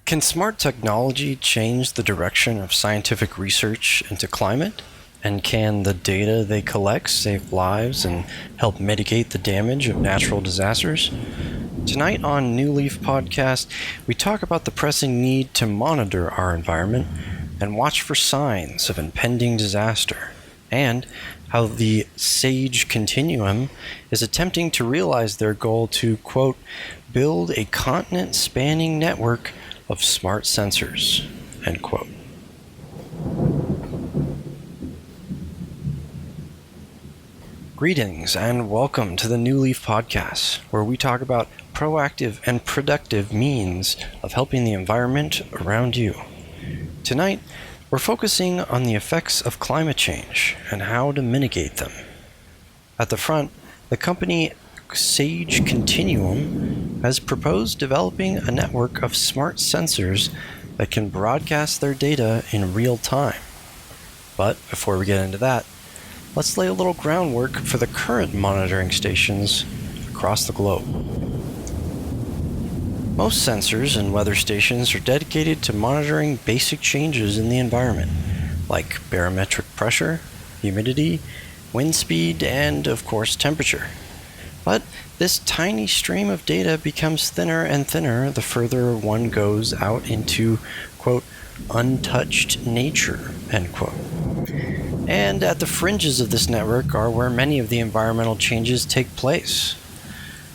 Can smart technology change the direction of scientific research into climate? And can the data they collect save lives and help mitigate the damage of natural disasters? Tonight on New Leaf Podcast, we talk about the pressing need to monitor our environment and watch for signs of impending disaster, and how the SAGE Continuum is attempting to realize their goal to, quote, build a continent-spanning network of smart sensors, end quote. Greetings and welcome to the New Leaf Podcast, where we talk about proactive and productive means of helping the environment around you. Tonight, we're focusing on the effects of climate change and how to mitigate them. At the front, the company SAGE Continuum has proposed developing a network of smart sensors that can broadcast their data in real time. But before we get into that, let's lay a little groundwork for the current monitoring stations across the globe. Most sensors and weather stations are dedicated to monitoring basic changes in the environment, like barometric pressure, humidity, wind speed, and, of course, temperature. But this tiny stream of data becomes thinner and thinner the further one goes out into, quote, untouched nature, end quote. And at the fringes of this network are where many of the environmental changes take place.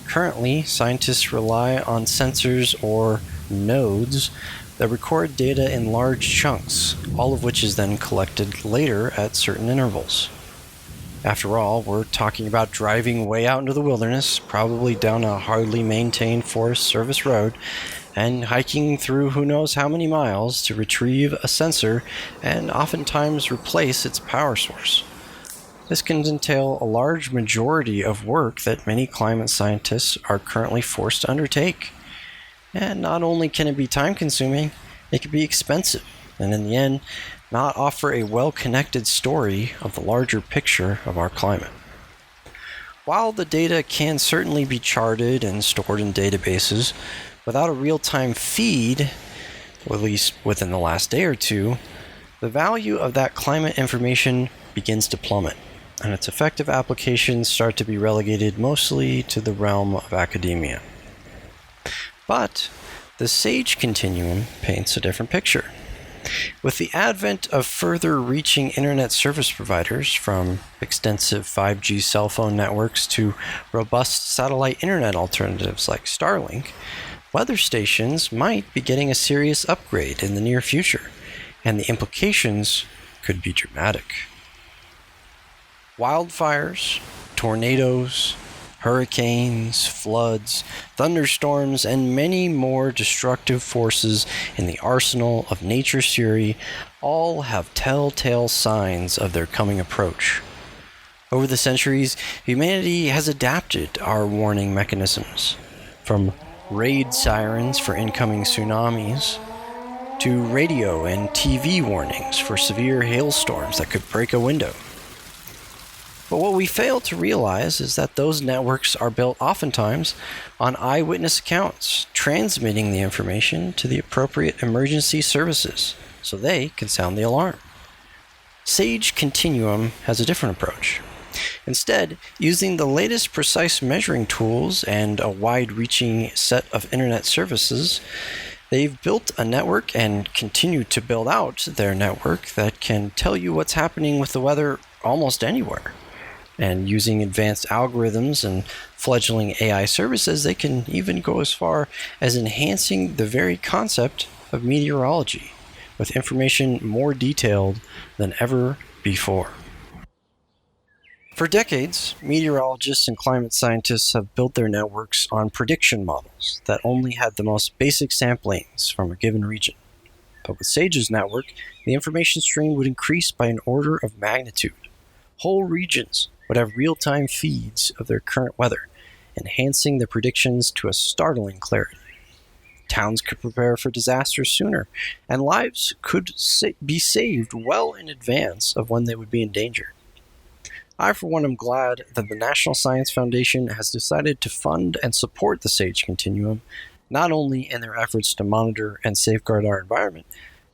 Currently, scientists rely on sensors or nodes that record data in large chunks, all of which is then collected later at certain intervals. After all, we're talking about driving way out into the wilderness, probably down a hardly maintained Forest Service road, and hiking through who knows how many miles to retrieve a sensor and oftentimes replace its power source. This can entail a large majority of work that many climate scientists are currently forced to undertake. And not only can it be time-consuming, it can be expensive, and in the end, not offer a well-connected story of the larger picture of our climate. While the data can certainly be charted and stored in databases, without a real-time feed, or at least within the last day or two, the value of that climate information begins to plummet, and its effective applications start to be relegated mostly to the realm of academia. But the SAGE Continuum paints a different picture. With the advent of further reaching internet service providers, from extensive 5G cell phone networks to robust satellite internet alternatives like Starlink, weather stations might be getting a serious upgrade in the near future, and the implications could be dramatic. Wildfires, tornadoes, hurricanes, floods, thunderstorms, and many more destructive forces in the arsenal of nature's fury all have telltale signs of their coming approach. Over the centuries, humanity has adapted our warning mechanisms, from raid sirens for incoming tsunamis to radio and TV warnings for severe hailstorms that could break a window. But what we fail to realize is that those networks are built oftentimes on eyewitness accounts, transmitting the information to the appropriate emergency services so they can sound the alarm. SAGE Continuum has a different approach. Instead, using the latest precise measuring tools and a wide-reaching set of internet services, they've built a network and continue to build out their network that can tell you what's happening with the weather almost anywhere. And using advanced algorithms and fledgling AI services, they can even go as far as enhancing the very concept of meteorology, with information more detailed than ever before. For decades, meteorologists and climate scientists have built their networks on prediction models that only had the most basic samplings from a given region. But with SAGE's network, the information stream would increase by an order of magnitude. Whole regions would have real-time feeds of their current weather, enhancing the predictions to a startling clarity. Towns could prepare for disasters sooner, and lives could be saved well in advance of when they would be in danger. I, for one, am glad that the National Science Foundation has decided to fund and support the SAGE Continuum, not only in their efforts to monitor and safeguard our environment,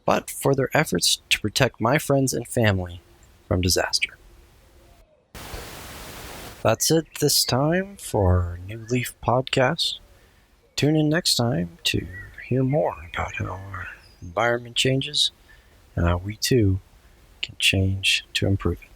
but for their efforts to protect my friends and family from disaster. That's it this time for our new Leaf podcast. Tune in next time to hear more about how our environment changes and how we too can change to improve it.